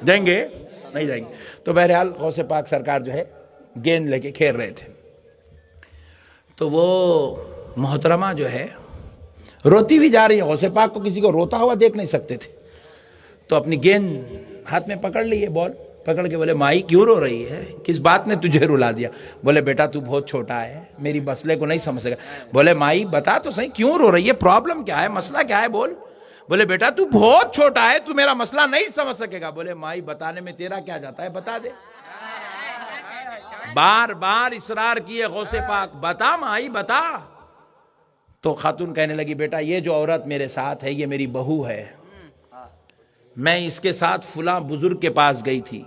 جائیں گے نہیں جائیں گے. تو بہرحال غوث پاک سرکار جو ہے گیند لے کے کھیل رہے تھے. تو وہ محترمہ جو ہے روتی بھی جا رہی ہے. غوث پاک کو کسی کو روتا ہوا دیکھ نہیں سکتے تھے. تو اپنی گیند ہاتھ میں پکڑ لی ہے, بال پکڑ کے بولے مائی کیوں رو رہی ہے, کس بات نے تجھے رلا دیا؟ بولے بیٹا تو بہت چھوٹا ہے, میری مسئلے کو نہیں سمجھ سکا. بولے مائی بتا تو صحیح کیوں رو رہی ہے, پرابلم کیا ہے, مسئلہ کیا ہے, بول. بولے بیٹا تو بہت چھوٹا ہے, تو میرا مسئلہ نہیں سمجھ سکے گا. بولے مائی بتانے میں تیرا کیا جاتا ہے, بتا دے. بار بار اصرار کیے غوث پاک, بتا مائی بتا. تو خاتون کہنے لگی بیٹا یہ جو عورت میرے ساتھ ہے یہ میری بہو ہے, میں اس کے ساتھ فلاں بزرگ کے پاس گئی تھی,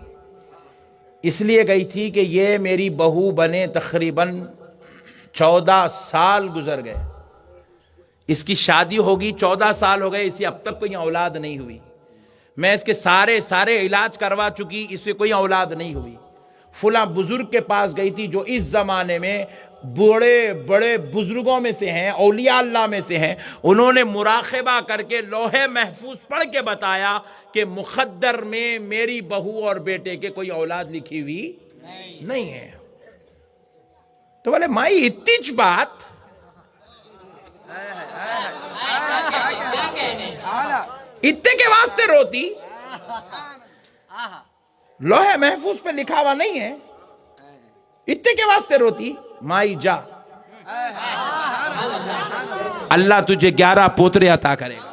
اس لیے گئی تھی کہ یہ میری بہو بنے تقریباً 14 سال گزر گئے. اس کی شادی ہوگی 14 سال ہو گئے, اسے اب تک کوئی اولاد نہیں ہوئی. میں اس کے سارے علاج کروا چکی, اس سے کوئی اولاد نہیں ہوئی. فلاں بزرگ کے پاس گئی تھی جو اس زمانے میں بڑے بڑے بزرگوں میں سے ہیں, اولیاء اللہ میں سے ہیں. انہوں نے مراقبہ کر کے لوح محفوظ پڑھ کے بتایا کہ مقدر میں میری بہو اور بیٹے کے کوئی اولاد لکھی ہوئی نہیں ہے. تو بولے مائی اتنی بات, اتنے کے واسطے روتی, لوح محفوظ پہ لکھا ہوا نہیں ہے, اتنے کے واسطے روتی. مائی جا, اللہ تجھے 11 پوترے عطا کرے گا.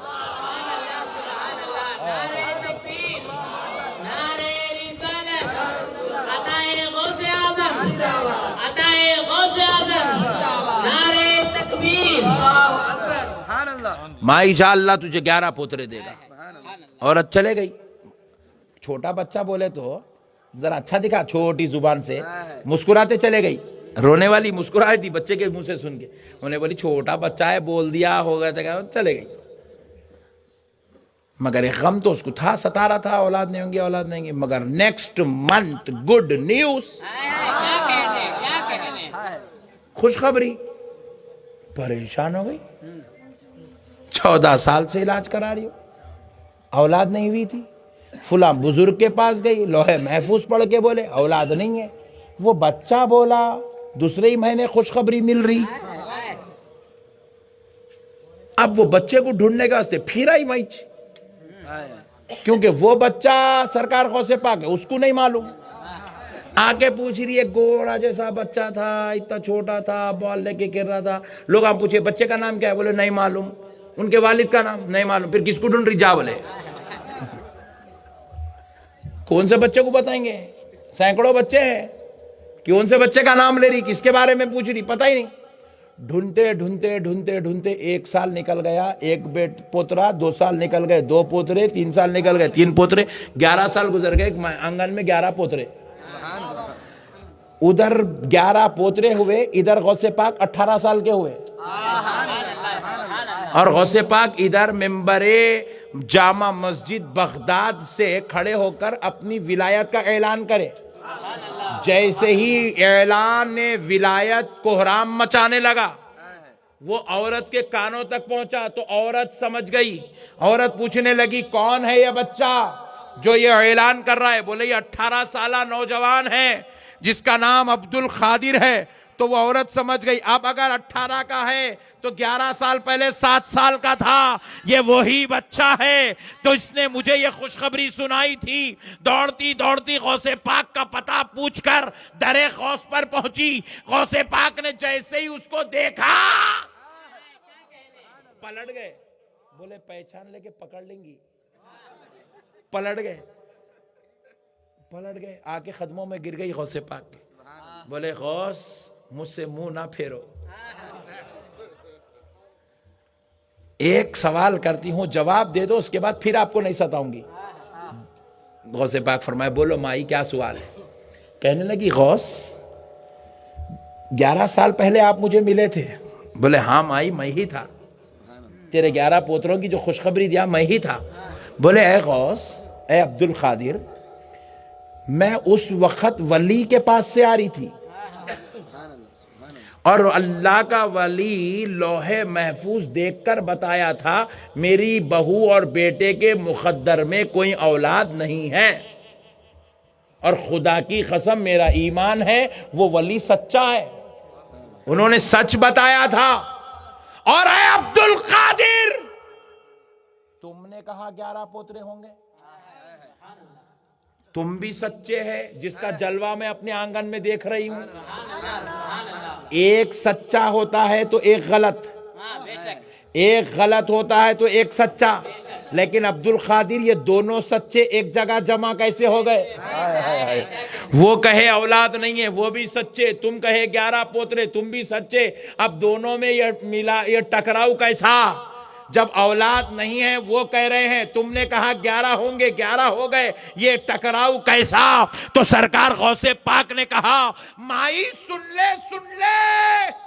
مائی جا, اللہ تجھے 11 پوترے دے گا. عورت چلے گئی. چھوٹا بچہ بولے تو ذرا اچھا دکھا, چھوٹی زبان سے مسکراتے چلے گئی. رونے والی مسکرائی تھی بچے کے منہ سے سن کے. انہیں بولی چھوٹا بچہ ہے, بول دیا ہوگا, چلے گئی. مگر ایک غم تو اس کو تھا, ستا رہا تھا, اولاد نہیں ہوں گی, اولاد نہیں گی. مگر نیکسٹ منتھ گڈ نیوز, خوشخبری. پریشان ہو گئی. 14 سال سے علاج کرا رہی ہو, اولاد نہیں ہوئی تھی. فلاں بزرگ کے پاس گئی, لوح محفوظ پڑھ کے بولے اولاد نہیں ہے. وہ بچہ بولا, دوسرے ہی مہینے خوشخبری مل رہی. اب وہ بچے کو ڈھونڈنے کا واسطے پھر آئی مائچ, کیونکہ وہ بچہ سرکار غوث پاک ہے, اس کو نہیں معلوم. آگے پوچھ رہی ہے, گوڑا جیسا بچہ تھا, اتنا چھوٹا تھا, بال لے کے گر رہا تھا. لوگ ہم پوچھے بچے کا نام کیا ہے, بولے نہیں معلوم. ان کے والد کا نام نہیں معلوم. پھر کس کو ڈھونڈ رہی, جا بولے کون سے بچے کو بتائیں گے, سینکڑوں بچے ہیں, کون سے بچے کا نام لے رہی, کس کے بارے میں پوچھ رہی, پتہ ہی نہیں. ڈھونڈتے ڈھونڈتے ڈھونڈتے ڈھونڈتے 1 سال نکل گیا, 1 پوترا, 2 سال نکل گئے, 2 پوترے, 3 سال نکل گئے, 3 پوترے, 11 سال گزر گئے. آنگن میں 11 پوترے. ادھر 11 پوترے ہوئے, ادھر غوث پاک 18 سال کے ہوئے. اور غوث پاک ادھر ممبر جامع مسجد بغداد سے کھڑے ہو کر اپنی ولایت کا اعلان کرے. جیسے ہی اعلان ولایت کوہرام مچانے لگا, وہ عورت کے کانوں تک پہنچا تو عورت سمجھ گئی. عورت پوچھنے لگی کون ہے یہ بچہ جو یہ اعلان کر رہا ہے؟ بولے یہ 18 سالہ نوجوان ہے جس کا نام عبد القادر ہے. تو وہ عورت سمجھ گئی, اب اگر 18 کا ہے تو 11 سال پہلے 7 سال کا تھا, یہ وہی بچہ ہے. تو اس نے مجھے یہ خوشخبری سنائی تھی. دوڑتی دوڑتی غوث پاک کا پتہ پوچھ کر در غوث پر پہنچی. غوث پاک نے جیسے ہی اس کو دیکھا پلٹ گئے. بولے پہچان لے کے پکڑ لیں گی. پلٹ گئے آ کے قدموں میں گر گئی غوث پاک کے. بولے غوث مجھ سے منہ نہ پھیرو, ایک سوال کرتی ہوں جواب دے دو, اس کے بعد پھر آپ کو نہیں ستاؤں گی. غوث پاک فرمائے بولو مائی کیا سوال ہے؟ کہنے لگی غوث 11 سال پہلے آپ مجھے ملے تھے. بولے ہاں مائی میں ہی تھا, تیرے 11 پوتروں کی جو خوشخبری دیا میں ہی تھا. بولے اے غوث, اے عبد القادر, میں اس وقت ولی کے پاس سے آ رہی تھی, اور اللہ کا ولی لوح محفوظ دیکھ کر بتایا تھا میری بہو اور بیٹے کے مقدر میں کوئی اولاد نہیں ہے. اور خدا کی قسم میرا ایمان ہے وہ ولی سچا ہے، انہوں نے سچ بتایا تھا۔ اور اے عبد القادر، تم نے کہا 11 پوترے ہوں گے، تم بھی سچے ہیں، جس کا جلوہ میں اپنے آنگن میں دیکھ رہی ہوں۔ ایک سچا ہوتا ہے تو ایک غلط، ایک غلط ہوتا ہے تو ایک سچا، لیکن عبد القادر یہ دونوں سچے ایک جگہ جمع کیسے ہو گئے؟ وہ کہے اولاد نہیں ہے، وہ بھی سچے، تم کہے 11 پوترے، تم بھی سچے، اب دونوں میں یہ ٹکراؤ کیسا؟ جب اولاد نہیں ہے وہ کہہ رہے ہیں، تم نے کہا 11 ہوں گے، 11 ہو گئے، یہ ٹکراؤ کیسا؟ تو سرکار غوث پاک نے کہا مائی سن لے، سن لے،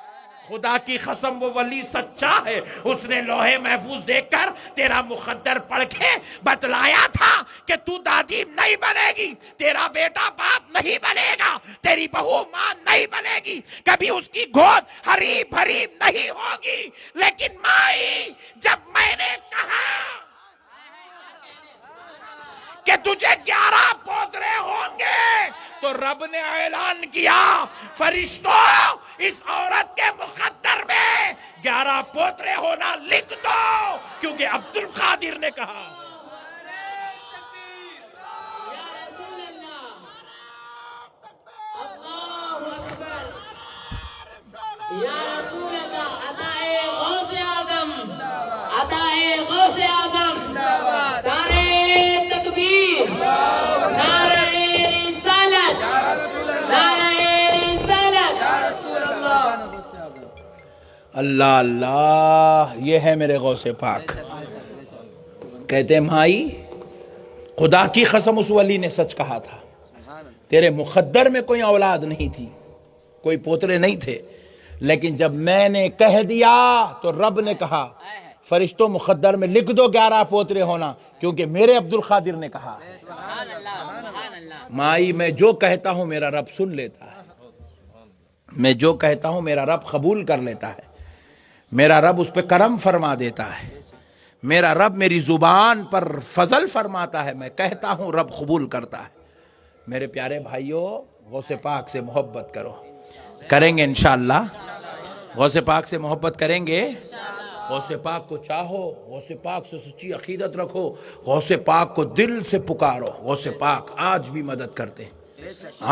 خدا کی قسم وہ ولی سچا ہے، اس نے لوح محفوظ دیکھ کر تیرا مقدر پڑھ کے بتلایا تھا کہ تو دادی نہیں بنے گی، تیرا بیٹا باپ نہیں بنے گا، تیری بہو ماں نہیں بنے گی، کبھی اس کی گود ہری بھری نہیں ہوگی، لیکن مائی جب میں نے کہا کہ تجھے 11 پوترے ہوں گے تو رب نے اعلان کیا فرشتوں اس عورت کے مقدر میں 11 پوترے ہونا لکھ دو، کیونکہ عبد القادر نے کہا۔ یا رسول اللہ، عطائے غوث آدم، عطائے غوث آدم، نعرہ تکبیر، نعرہ رسالت، نعرہ رسالت۔ اللہ اللہ، یہ ہے میرے غوث پاک۔ کہتے ہیں مائی خدا کی قسم اس ولی نے سچ کہا تھا، تیرے مقدر میں کوئی اولاد نہیں تھی، کوئی پوترے نہیں تھے، لیکن جب میں نے کہہ دیا تو رب نے کہا فرشتوں مقدر میں لکھ دو 11 پوترے ہونا، کیونکہ میرے عبد القادر نے کہا۔ مائی میں جو کہتا ہوں میرا رب سن لیتا ہے، میں جو کہتا ہوں میرا رب قبول کر لیتا ہے، میرا رب اس پہ کرم فرما دیتا ہے، میرا رب میری زبان پر فضل فرماتا ہے، میں کہتا ہوں رب قبول کرتا ہے۔ میرے پیارے بھائیوں، غوث پاک سے محبت کرو، کریں گے انشاءاللہ، غوث پاک سے محبت کریں گے، غوث پاک کو چاہو، غوث پاک سے سچی عقیدت رکھو، غوث پاک کو دل سے پکارو۔ غوث پاک آج بھی مدد کرتے ہیں،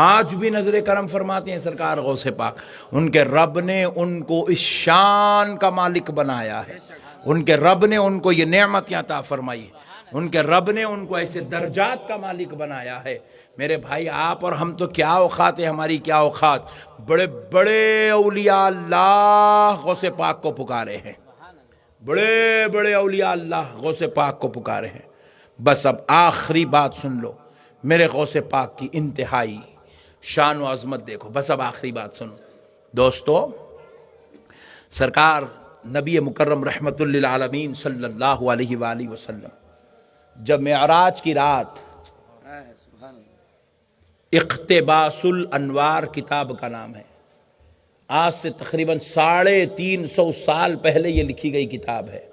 آج بھی نظر کرم فرماتے ہیں سرکار غوث پاک۔ ان کے رب نے ان کو اس شان کا مالک بنایا ہے، ان کے رب نے ان کو یہ نعمتیں عطا فرمائی، ان کے رب نے ان کو ایسے درجات کا مالک بنایا ہے۔ میرے بھائی آپ اور ہم تو کیا اوقات ہے، ہماری کیا اوقات، بڑے بڑے اولیاء اللہ غوث پاک کو پکارے ہیں، بڑے بڑے اولیاء اللہ غوث پاک کو پکارے ہیں۔ بس اب آخری بات سن لو، میرے غوث پاک کی انتہائی شان و عظمت دیکھو، بس اب آخری بات سنو دوستو۔ سرکار نبی مکرم رحمت للعالمین صلی اللہ علیہ وآلہ وسلم جب معراج کی رات، اقتباس الانوار کتاب کا نام ہے، آج سے تقریباً 350 سال پہلے یہ لکھی گئی کتاب ہے،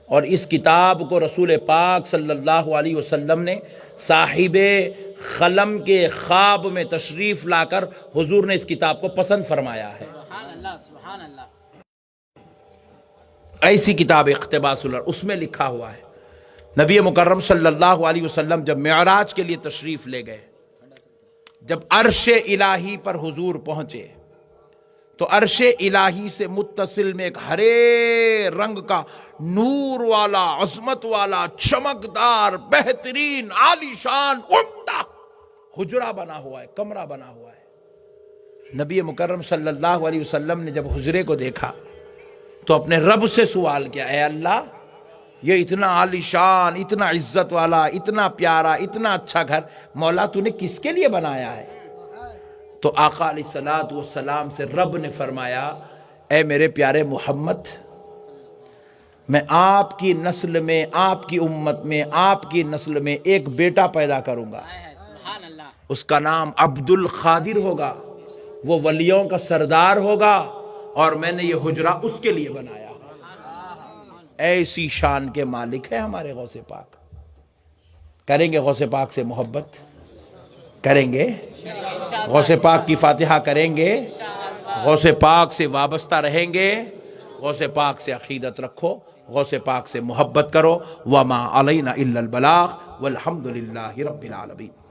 اور اس کتاب کو رسول پاک صلی اللہ علیہ وسلم نے صاحب قلم کے خواب میں تشریف لا کر حضور نے اس کتاب کو پسند فرمایا ہے۔ سبحان اللہ۔ ایسی کتاب اقتباس الانوار، اس میں لکھا ہوا ہے نبی مکرم صلی اللہ علیہ وسلم جب معراج کے لیے تشریف لے گئے، جب عرش الہی پر حضور پہنچے تو عرش الہی سے متصل میں ایک ہرے رنگ کا نور والا، عظمت والا، چمکدار، بہترین، عالی شان، عمدہ حجرہ بنا ہوا ہے، کمرہ بنا ہوا ہے۔ نبی مکرم صلی اللہ علیہ وسلم نے جب حجرے کو دیکھا تو اپنے رب سے سوال کیا، اے اللہ یہ اتنا عالی شان، اتنا عزت والا، اتنا پیارا، اتنا اچھا گھر مولا تو نے کس کے لیے بنایا ہے؟ تو آقا علیہ الصلوۃ والسلام سے رب نے فرمایا، اے میرے پیارے محمد، میں آپ کی نسل میں، آپ کی امت میں، آپ کی نسل میں ایک بیٹا پیدا کروں گا، اس کا نام عبد القادر ہوگا، وہ ولیوں کا سردار ہوگا، اور میں نے یہ حجرہ اس کے لیے بنایا۔ ایسی شان کے مالک ہے ہمارے غوث پاک۔ کریں گے غوث پاک سے محبت، کریں گے غوث پاک کی فاتحہ کریں گے غوث پاک سے وابستہ رہیں گے غوث پاک سے عقیدت رکھو غوث پاک سے محبت کرو وما علینا الا البلاغ والحمد للہ رب العالمین